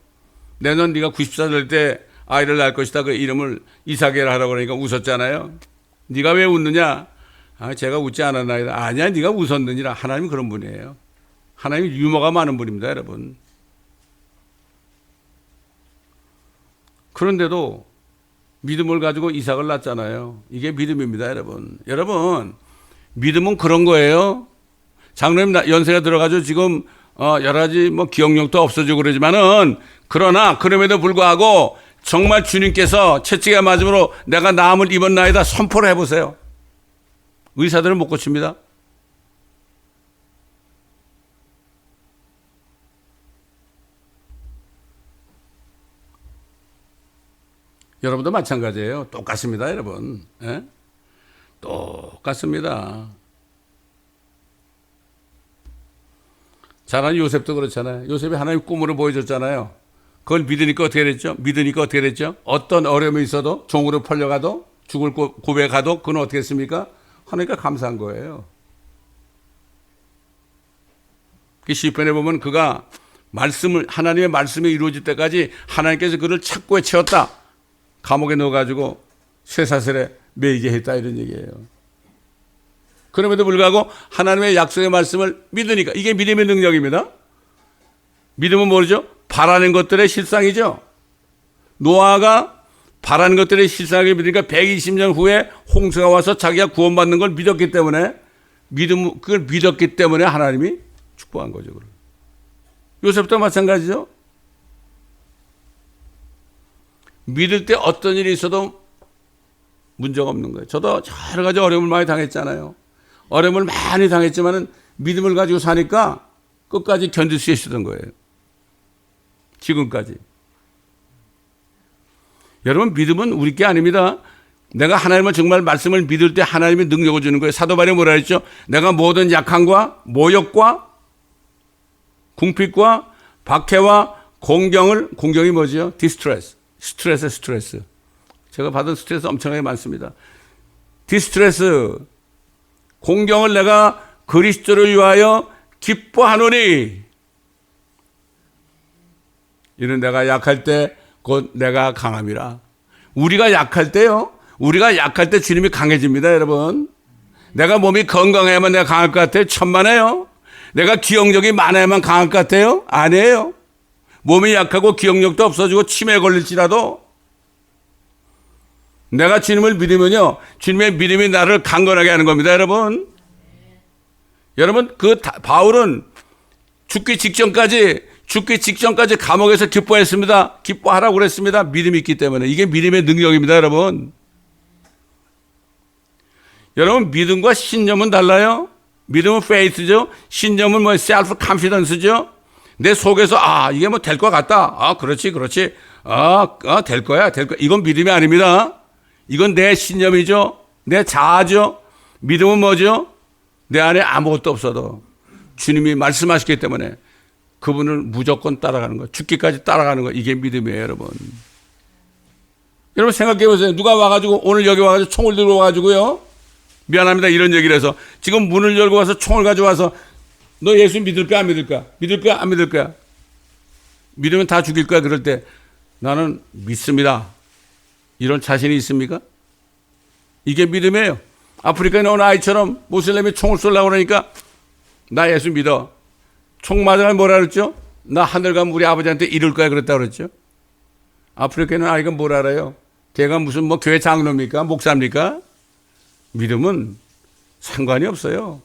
내년 네가 90살 될 때 아이를 낳을 것이다. 그 이름을 이삭이라 하라고 그러니까 웃었잖아요. 네가 왜 웃느냐? 아, 제가 웃지 않았나이다. 아니야, 네가 웃었느니라. 하나님이 그런 분이에요. 하나님이 유머가 많은 분입니다, 여러분. 그런데도 믿음을 가지고 이삭을 낳았잖아요. 이게 믿음입니다, 여러분. 여러분, 믿음은 그런 거예요. 장로님 연세가 들어가지고 지금 여러 가지 뭐 기억력도 없어지고 그러지만은 그러나 그럼에도 불구하고 정말 주님께서 채찍에 맞음으로 내가 나음을 입었나이다 선포를 해보세요. 의사들은 못 고칩니다. 여러분도 마찬가지예요. 똑같습니다, 여러분. 예? 똑같습니다. 잘 아는 요셉도 그렇잖아요. 요셉이 하나님 꿈으로 보여줬잖아요. 그걸 믿으니까 어떻게 됐죠? 믿으니까 어떻게 됐죠? 어떤 어려움이 있어도 종으로 팔려가도 죽을 고백에 가도 그건 어떻게 했습니까? 하나님께 감사한 거예요. 시편에 보면 그가 하나님의 말씀이 이루어질 때까지 하나님께서 그를 착고에 채웠다. 감옥에 넣어가지고 쇠사슬에 매이게 했다 이런 얘기예요. 그럼에도 불구하고 하나님의 약속의 말씀을 믿으니까 이게 믿음의 능력입니다. 믿음은 뭐죠? 바라는 것들의 실상이죠. 노아가 바라는 것들의 실상을 믿으니까 120년 후에 홍수가 와서 자기가 구원받는 걸 믿었기 때문에 그걸 믿었기 때문에 하나님이 축복한 거죠. 요셉도 마찬가지죠. 믿을 때 어떤 일이 있어도 문제가 없는 거예요. 저도 여러 가지 어려움을 많이 당했잖아요. 어려움을 많이 당했지만은 믿음을 가지고 사니까 끝까지 견딜 수 있었던 거예요. 지금까지. 여러분, 믿음은 우리 게 아닙니다. 내가 하나님을 정말 말씀을 믿을 때 하나님이 능력을 주는 거예요. 사도 바울이 뭐라 했죠? 내가 모든 약함과 모욕과 궁핍과 박해와 공경이 뭐죠? 디스트레스. 스트레스. 제가 받은 스트레스 엄청나게 많습니다. 디스트레스. 공경을 내가 그리스도를 위하여 기뻐하노니. 이는 내가 약할 때 곧 내가 강함이라. 우리가 약할 때요. 우리가 약할 때 주님이 강해집니다, 여러분. 내가 몸이 건강해야만 내가 강할 것 같아요? 천만에요. 내가 기억력이 많아야만 강할 것 같아요? 아니에요. 몸이 약하고 기억력도 없어지고 치매에 걸릴지라도 내가 주님을 믿으면요. 주님의 믿음이 나를 강건하게 하는 겁니다, 여러분. 여러분, 바울은 죽기 직전까지 감옥에서 기뻐했습니다. 기뻐하라고 그랬습니다. 믿음이 있기 때문에. 이게 믿음의 능력입니다, 여러분. 여러분, 믿음과 신념은 달라요. 믿음은 faith죠. 신념은 self confidence죠. 내 속에서 이게 될 것 같다. 그렇지. 될 거야. 이건 믿음이 아닙니다. 이건 내 신념이죠. 내 자아죠. 믿음은 뭐죠? 내 안에 아무것도 없어도 주님이 말씀하셨기 때문에 그분을 무조건 따라가는 거, 죽기까지 따라가는 거, 이게 믿음이에요, 여러분. 여러분 생각해 보세요. 누가 와가지고 오늘 여기 와가지고 총을 들고 와가지고요. 미안합니다. 이런 얘기를 해서 지금 문을 열고 와서 총을 가져와서 너 예수 믿을 거야, 안 믿을 거야? 믿을 거야, 안 믿을 거야? 믿으면 다 죽일 거야. 그럴 때 나는 믿습니다. 이런 자신이 있습니까? 이게 믿음이에요. 아프리카에 나온 아이처럼 모슬렘이 총을 쏠려고 그러니까 나 예수 믿어. 총 맞아가면 뭐라 그랬죠? 나 하늘 가면 우리 아버지한테 이룰 거야 그랬다 그랬죠? 아프리카에 있는 아이가 뭘 알아요? 걔가 무슨 교회 장로입니까? 목사입니까? 믿음은 상관이 없어요.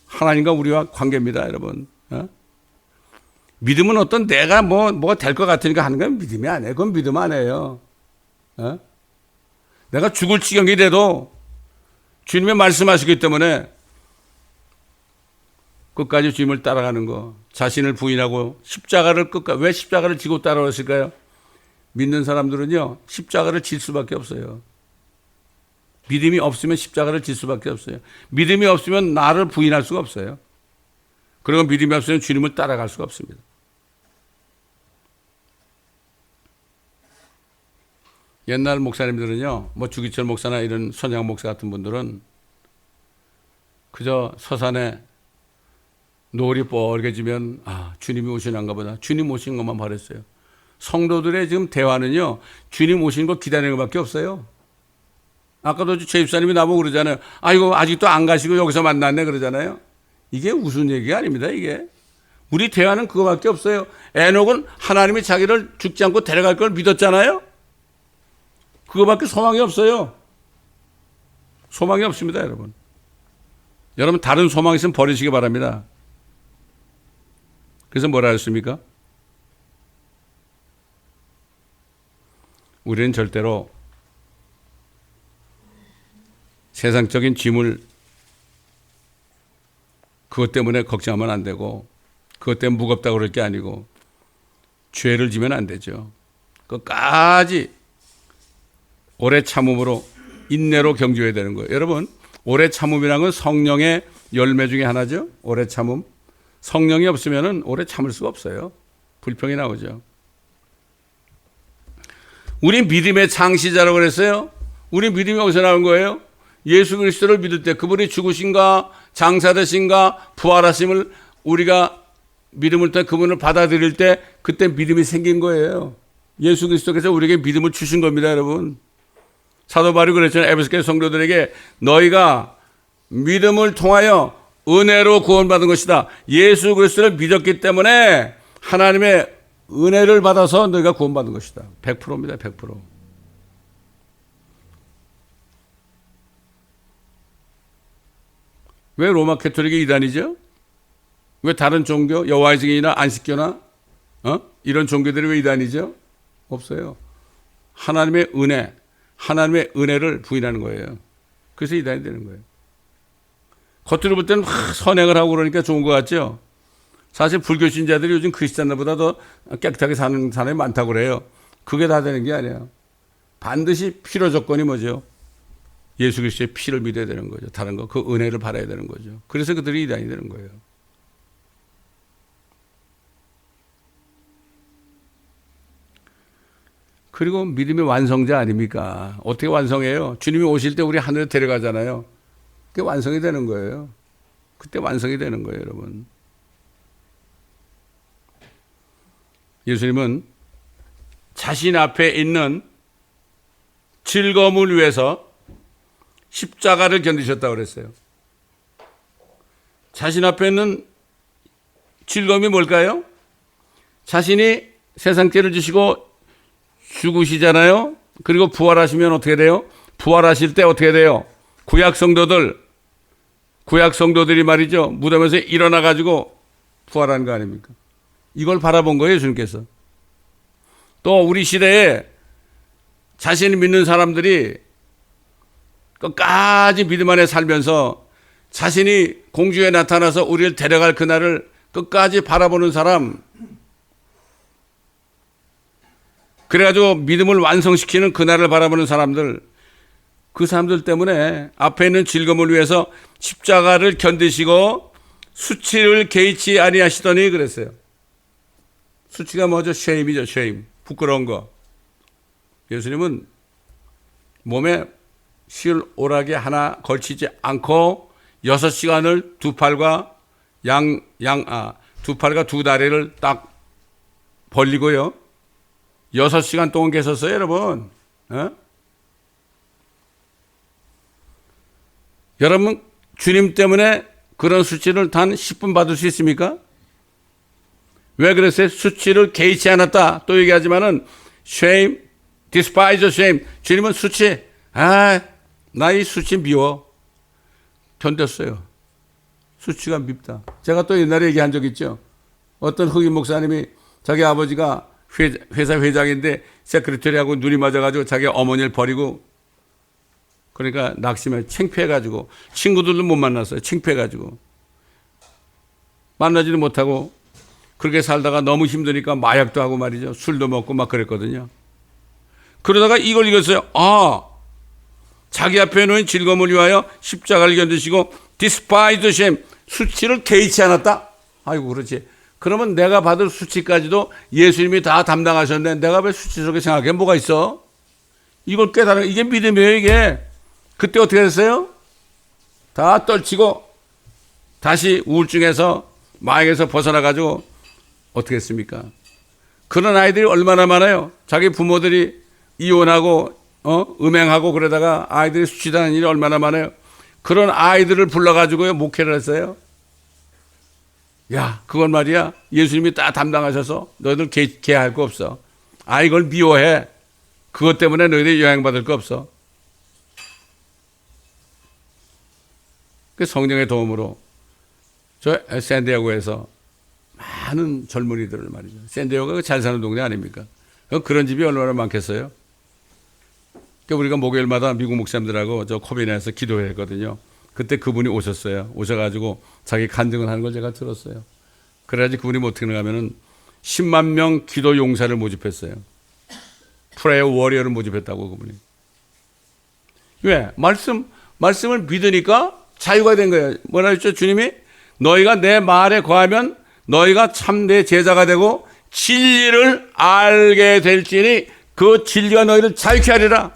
하나님과 우리와 관계입니다, 여러분. 믿음은 어떤 내가 뭐가 될 것 같으니까 하는 건 믿음이 아니에요. 그건 믿음 아니에요. 내가 죽을 지경이 돼도 주님의 말씀하시기 때문에 끝까지 주님을 따라가는 거, 자신을 부인하고 십자가를 왜 십자가를 지고 따라왔을까요? 믿는 사람들은요, 십자가를 질 수밖에 없어요. 믿음이 없으면 십자가를 질 수밖에 없어요. 믿음이 없으면 나를 부인할 수가 없어요. 그리고 믿음이 없으면 주님을 따라갈 수가 없습니다. 옛날 목사님들은요, 뭐 주기철 목사나 이런 선양 목사 같은 분들은 그저 서산에 노을이 뻘개지면 주님이 오시는가 보다. 주님 오신 것만 바랬어요. 성도들의 지금 대화는요, 주님 오시는 거 기다리는 것밖에 없어요. 아까도 제 집사님이 나보고 그러잖아요. 이거 아직도 안 가시고 여기서 만났네 그러잖아요. 이게 무슨 얘기가 아닙니다, 이게. 우리 대화는 그거밖에 없어요. 에녹은 하나님이 자기를 죽지 않고 데려갈 걸 믿었잖아요. 그거밖에 소망이 없어요. 소망이 없습니다, 여러분. 여러분 다른 소망 있으면 버리시기 바랍니다. 그래서 뭐라 했습니까? 우리는 절대로 세상적인 짐을 그것 때문에 걱정하면 안 되고 그것 때문에 무겁다고 그럴 게 아니고 죄를 지면 안 되죠. 끝까지 오래 참음으로 인내로 경주해야 되는 거예요. 여러분 오래 참음이라는 건 성령의 열매 중에 하나죠. 오래 참음. 성령이 없으면 오래 참을 수가 없어요. 불평이 나오죠. 우리 믿음의 창시자라고 그랬어요. 우리 믿음이 어디서 나온 거예요? 예수 그리스도를 믿을 때 그분이 죽으신가 장사되신가 부활하심을 우리가 믿음을 통해 그분을 받아들일 때 그때 믿음이 생긴 거예요. 예수 그리스도께서 우리에게 믿음을 주신 겁니다, 여러분. 사도 바울이 그랬잖아요. 에베소교회 성도들에게 너희가 믿음을 통하여 은혜로 구원받은 것이다. 예수 그리스도를 믿었기 때문에 하나님의 은혜를 받아서 너희가 구원받은 것이다. 100%입니다. 100%. 왜 로마 캐토릭이 이단이죠? 왜 다른 종교, 여호와의 증인이나 안식교나 이런 종교들이 왜 이단이죠? 없어요. 하나님의 은혜, 하나님의 은혜를 부인하는 거예요. 그래서 이단이 되는 거예요. 겉으로 볼 때는 선행을 하고 그러니까 좋은 것 같죠? 사실 불교 신자들이 요즘 크리스찬들보다 더 깨끗하게 사는 사람이 많다고 그래요. 그게 다 되는 게 아니에요. 반드시 필요 조건이 뭐죠? 예수 그리스도의 피를 믿어야 되는 거죠. 다른 거, 그 은혜를 받아야 되는 거죠. 그래서 그들이 이단이 되는 거예요. 그리고 믿음의 완성자 아닙니까? 어떻게 완성해요? 주님이 오실 때 우리 하늘에 데려가잖아요. 그게 완성이 되는 거예요. 그때 완성이 되는 거예요, 여러분. 예수님은 자신 앞에 있는 즐거움을 위해서 십자가를 견디셨다고 그랬어요. 자신 앞에 있는 즐거움이 뭘까요? 자신이 세상 죄를 지시고 죽으시잖아요. 그리고 부활하시면 어떻게 돼요? 부활하실 때 어떻게 돼요? 구약 성도들이 말이죠. 무덤에서 일어나 가지고 부활한 거 아닙니까? 이걸 바라본 거예요, 주님께서. 또 우리 시대에 자신을 믿는 사람들이 끝까지 믿음 안에 살면서 자신이 공주에 나타나서 우리를 데려갈 그날을 끝까지 바라보는 사람, 그래가지고 믿음을 완성시키는 그날을 바라보는 사람들, 그 사람들 때문에 앞에 있는 즐거움을 위해서 십자가를 견디시고 수치를 개의치 아니하시더니 그랬어요. 수치가 뭐죠? 쉐임이죠, 쉐임. 부끄러운 거. 예수님은 몸에 실 오락이 하나 걸치지 않고 6시간을 두 팔과 두 팔과 두 다리를 딱 벌리고요. 6시간 동안 계셨어요, 여러분. 여러분, 주님 때문에 그런 수치를 단 10분 받을 수 있습니까? 왜 그랬어요? 수치를 개의치 않았다. 또 얘기하지만은 shame, despise shame. 주님은 수치, 나 이 수치 미워. 견뎠어요. 수치가 밉다. 제가 또 옛날에 얘기한 적 있죠. 어떤 흑인 목사님이 자기 아버지가 회사 회장인데 세크리터리하고 눈이 맞아가지고 자기 어머니를 버리고 그러니까 낙심해 창피해가지고 친구들도 못 만났어요. 창피해가지고 만나지도 못하고 그렇게 살다가 너무 힘드니까 마약도 하고 말이죠. 술도 먹고 막 그랬거든요. 그러다가 이걸 읽었어요. 자기 앞에 놓인 즐거움을 위하여 십자가를 견디시고 despised shame, 수치를 개의치 않았다. 아이고 그렇지. 그러면 내가 받을 수치까지도 예수님이 다 담당하셨는데 내가 왜 수치스럽게 생각해? 뭐가 있어? 이걸 깨달은 이게 믿음이에요. 이게 그때 어떻게 됐어요? 다 떨치고 다시 우울증에서 마약에서 벗어나가지고 어떻게 했습니까? 그런 아이들이 얼마나 많아요. 자기 부모들이 이혼하고 음행하고 그러다가 아이들이 수치당하는 일이 얼마나 많아요. 그런 아이들을 불러가지고요 목회를 했어요. 야, 그건 말이야 예수님이 다 담당하셔서 너희들 개할 거 없어. 아, 이걸 미워해. 그것 때문에 너희들이 영향받을 거 없어. 그 성령의 도움으로 저 샌디에고에서 많은 젊은이들을 말이죠. 샌디에고가 잘 사는 동네 아닙니까? 그런 집이 얼마나 많겠어요? 그러니까 우리가 목요일마다 미국 목사님들하고 저 코비나에서 기도했거든요. 그때 그분이 오셨어요. 오셔가지고 자기 간증을 하는 걸 제가 들었어요. 그래야지 그분이 뭐 어떻게 하면은 10만 명 기도 용사를 모집했어요. 프레이어 워리어를 모집했다고 그분이. 왜? 말씀을 믿으니까 자유가 된 거예요. 뭐라 했죠? 주님이 너희가 내 말에 거하면 너희가 참 내 제자가 되고 진리를 알게 될지니 그 진리가 너희를 자유케 하리라.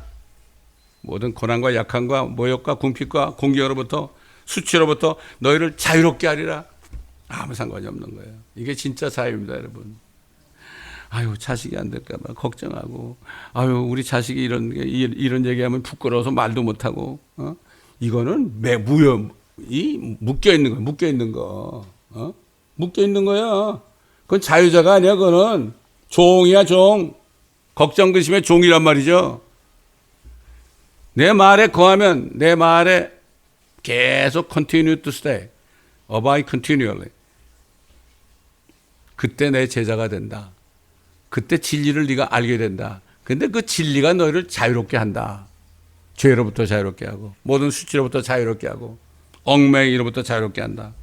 모든 고난과 약함과 모욕과 궁핍과 공경으로부터 수치로부터 너희를 자유롭게 하리라. 아무 상관이 없는 거예요. 이게 진짜 자유입니다, 여러분. 아유, 자식이 안 될까 봐 걱정하고, 아유, 우리 자식이 이런 얘기하면 부끄러워서 말도 못하고, 이거는 묶여 있는 거. 묶여 있는 거야. 그건 자유자가 아니야, 그거는. 종이야, 종. 걱정, 근심의 종이란 말이죠. 내 말에 거하면 내 말에 계속 continue to stay. abide continually. 그때 내 제자가 된다. 그때 진리를 네가 알게 된다. 근데 그 진리가 너희를 자유롭게 한다. 죄로부터 자유롭게 하고 모든 수치로부터 자유롭게 하고 얽매이로부터 자유롭게 한다.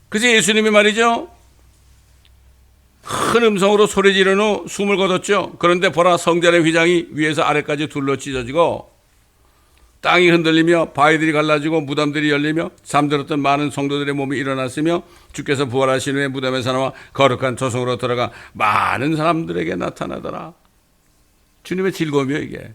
그래서 예수님이 말이죠. 큰 음성으로 소리 지른 후 숨을 거뒀죠. 그런데 보라, 성전의 휘장이 위에서 아래까지 둘러 찢어지고 땅이 흔들리며 바위들이 갈라지고 무덤들이 열리며 잠들었던 많은 성도들의 몸이 일어났으며 주께서 부활하신 후에 무덤에서 나와 거룩한 조성으로 들어가 많은 사람들에게 나타나더라. 주님의 즐거움이요 이게.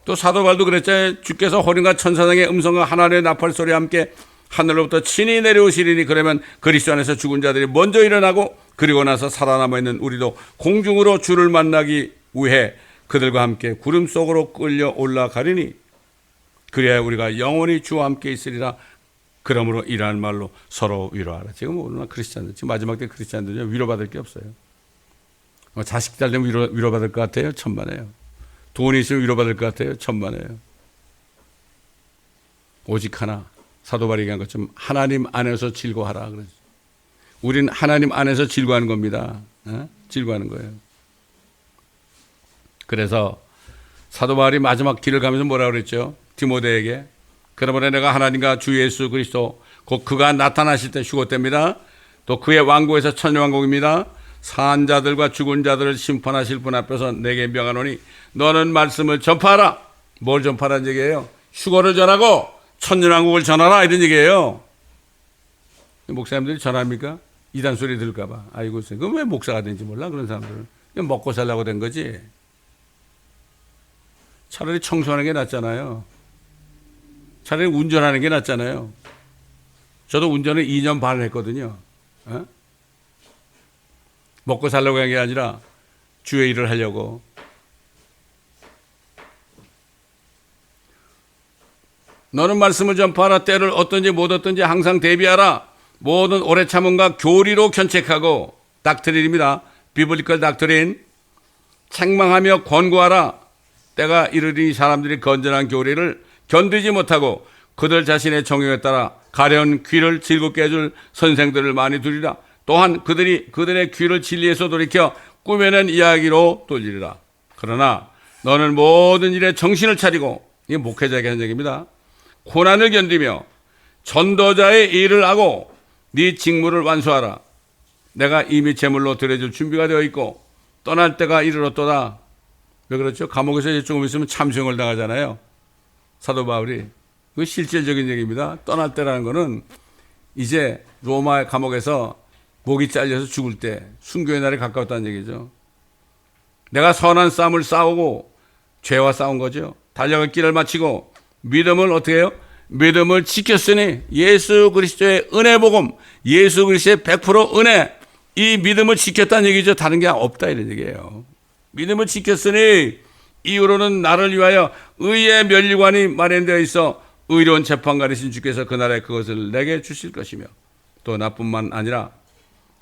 또 사도 바울도 그랬잖아요. 주께서 호련과 천사장의 음성과 하나님의 나팔 소리와 함께 하늘로부터 친히 내려오시리니 그러면 그리스도 안에서 죽은 자들이 먼저 일어나고 그리고 나서 살아남아 있는 우리도 공중으로 주를 만나기 위해 그들과 함께 구름 속으로 끌려 올라가리니 그래야 우리가 영원히 주와 함께 있으리라. 그러므로 이러한 말로 서로 위로하라. 지금 오늘날 크리스찬들, 지금 마지막 때 크리스찬들은요 위로받을 게 없어요. 자식 잘 되면 위로받을 것 같아요? 천만에요. 돈이 있으면 위로받을 것 같아요? 천만에요. 오직 하나, 사도 바울이 얘기한 것처럼 하나님 안에서 즐거워하라. 그러죠. 우리는 하나님 안에서 즐거워하는 겁니다. 즐거워하는 거예요. 그래서 사도 바울이 마지막 길을 가면서 뭐라고 그랬죠? 디모데에게 그러므로 내가 하나님과 주 예수 그리스도 곧 그가 나타나실 때 휴거 때입니다. 또 그의 왕국에서 천년왕국입니다. 산 자들과 죽은 자들을 심판하실 분 앞에서 내게 명하노니 너는 말씀을 전파하라. 뭘 전파라는 얘기예요? 휴거를 전하고 천년왕국을 전하라 이런 얘기예요. 목사님들이 전합니까? 이단 소리 들을까 봐. 아이고, 그럼 왜 목사가 된지 몰라 그런 사람들은. 그냥 먹고 살라고 된 거지. 차라리 청소하는 게 낫잖아요. 차라리 운전하는 게 낫잖아요. 저도 운전을 2년 반 했거든요. 먹고 살려고 한 게 아니라 주의 일을 하려고. 너는 말씀을 전파하라. 때를 어떤지 못 어떤지 항상 대비하라. 모든 오래 참음과 교리로 견책하고 닥트린입니다. 비블리컬 닥트린. 책망하며 권고하라. 때가 이르니 사람들이 건전한 교리를 견디지 못하고 그들 자신의 정욕에 따라 가려운 귀를 즐겁게 해줄 선생들을 많이 두리라. 또한 그들의 귀를 진리에서 돌이켜 꾸며낸 이야기로 돌리리라. 그러나 너는 모든 일에 정신을 차리고, 이게 목회자에게 하는 얘기입니다. 고난을 견디며 전도자의 일을 하고 네 직무를 완수하라. 내가 이미 제물로 드려줄 준비가 되어 있고 떠날 때가 이르렀도다. 왜 그렇죠? 감옥에서 이제 조금 있으면 참수형을 당하잖아요. 사도 바울이. 그 실질적인 얘기입니다. 떠날 때라는 거는 이제 로마 감옥에서 목이 잘려서 죽을 때 순교의 날이 가까웠다는 얘기죠. 내가 선한 싸움을 싸우고 죄와 싸운 거죠. 달려갈 길을 마치고 믿음을 어떻게 해요? 믿음을 지켰으니 예수 그리스도의 은혜 복음, 예수 그리스도의 100% 은혜, 이 믿음을 지켰다는 얘기죠. 다른 게 없다 이런 얘기예요. 믿음을 지켰으니 이후로는 나를 위하여 의의 면류관이 마련되어 있어 의로운 재판관이신 주께서 그날에 그것을 내게 주실 것이며 또 나뿐만 아니라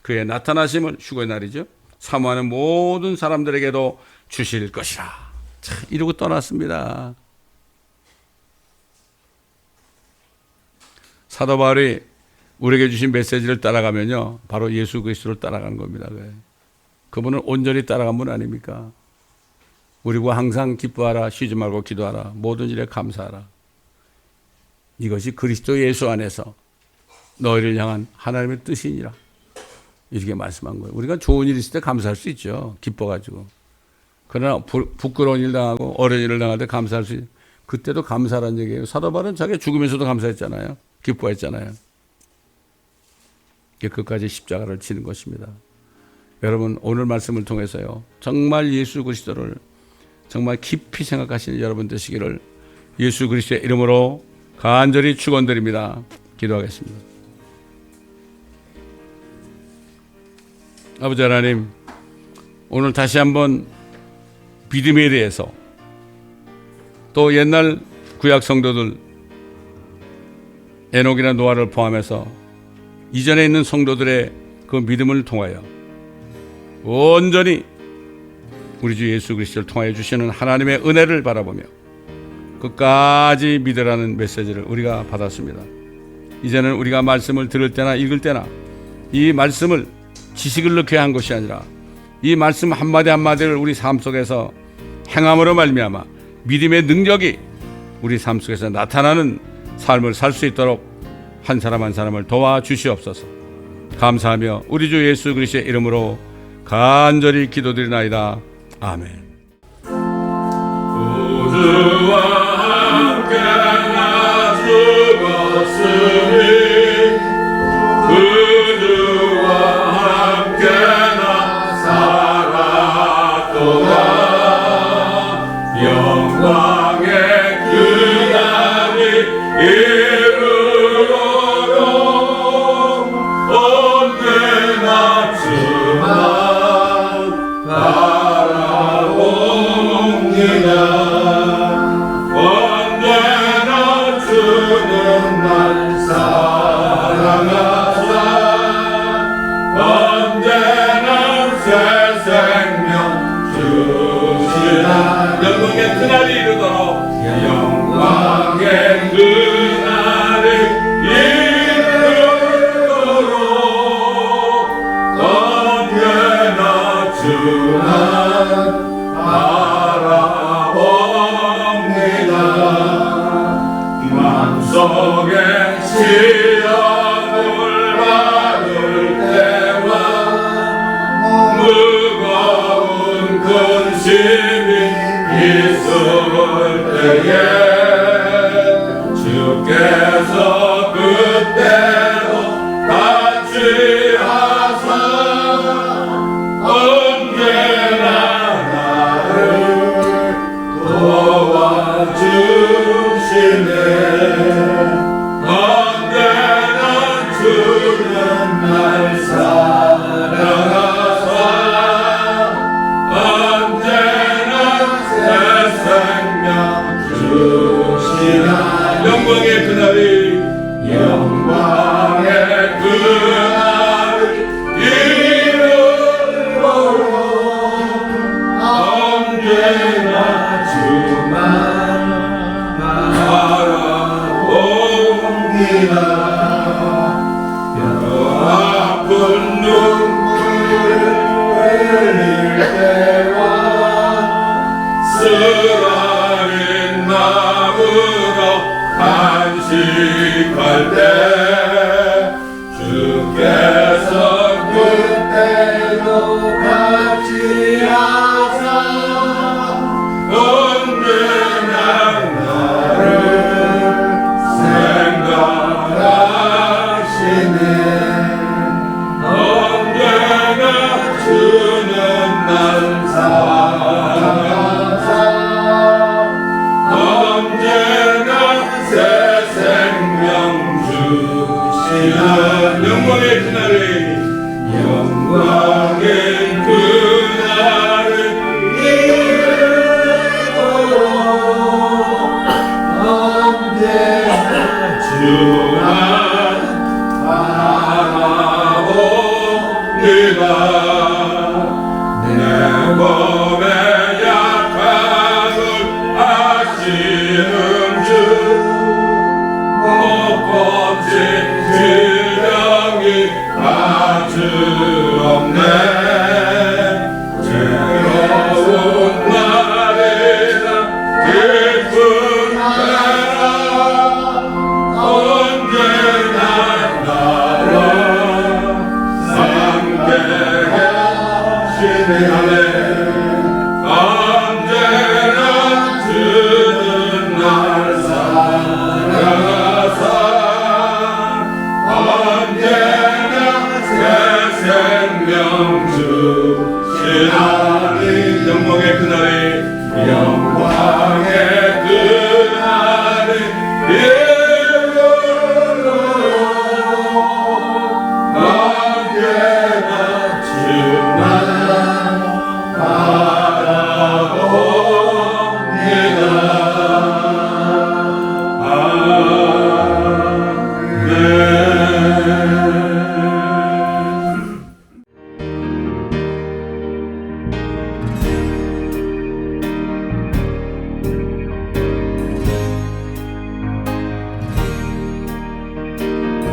그의 나타나심을 휴거의 날이죠. 사모하는 모든 사람들에게도 주실 것이라. 참, 이러고 떠났습니다. 사도 바울이 우리에게 주신 메시지를 따라가면요, 바로 예수 그리스도를 따라간 겁니다. 그분은 온전히 따라간 분 아닙니까? 우리가 항상 기뻐하라, 쉬지 말고 기도하라, 모든 일에 감사하라. 이것이 그리스도 예수 안에서 너희를 향한 하나님의 뜻이니라. 이렇게 말씀한 거예요. 우리가 좋은 일 있을 때 감사할 수 있죠. 기뻐가지고. 그러나 부끄러운 일 당하고 어려운 일을 당할 때 감사할 수 있어요. 그때도 감사라는 얘기예요. 사도 바울은 자기 죽으면서도 감사했잖아요. 기뻐했잖아요. 끝까지 십자가를 치는 것입니다. 여러분, 오늘 말씀을 통해서요, 정말 예수 그리스도를 정말 깊이 생각하시는 여러분 되시기를 예수 그리스도의 이름으로 간절히 축원드립니다. 기도하겠습니다. 아버지 하나님, 오늘 다시 한번 믿음에 대해서 또 옛날 구약 성도들 에녹이나 노아를 포함해서 이전에 있는 성도들의 그 믿음을 통하여 온전히 우리 주 예수 그리스도를 통하여 주시는 하나님의 은혜를 바라보며 끝까지 믿으라는 메시지를 우리가 받았습니다. 이제는 우리가 말씀을 들을 때나 읽을 때나 이 말씀을 지식을 넣게 한 것이 아니라 이 말씀 한마디 한마디를 우리 삶 속에서 행함으로 말미암아 믿음의 능력이 우리 삶 속에서 나타나는 삶을 살 수 있도록 한 사람 한 사람을 도와주시옵소서. 감사하며 우리 주 예수 그리스도의 이름으로 간절히 기도드리나이다. 아멘. 우주와 함께 나 죽었으니 우주와 함께 나 살았도다. 영광의 그날이 이르도록 언제나 주만 바라옵니다. 언제나 주는 날 사랑하사 언제나 새 생명 주시나 영광의 그날이 이르도록 영광의 그날이 이르도록 언제나 주만 바라봅니다. 마음속에 시험을 받을 때와 무거운 근심이 있을 때에 주께서 그때로 같이 하사 언제나 나를 도와주시네. 언제나 주는 날 사랑하사 언제나 새 생명 주시나 영광의 그날이 영광의 그날이 이르도록 언제나 주만 바라봅니다. 아픈 눈물을 흘릴 때와 쓰라린 마음으로 간식할 때 주께서 그때도 같이 하사 언제나 나를 생각하시네. 주는 날 사랑하사 언제나 새 생명 주시는 영광의 그날을 언제나 주만 바라보리라. 내 몸의 약함을 아시는 주 못고친 질병이 아주 없네. 괴로운 날이나 기쁜 날아 언제나 나와 함께 하시네. 언제나 주는 날 사랑하사 언제나 새 생명 주시나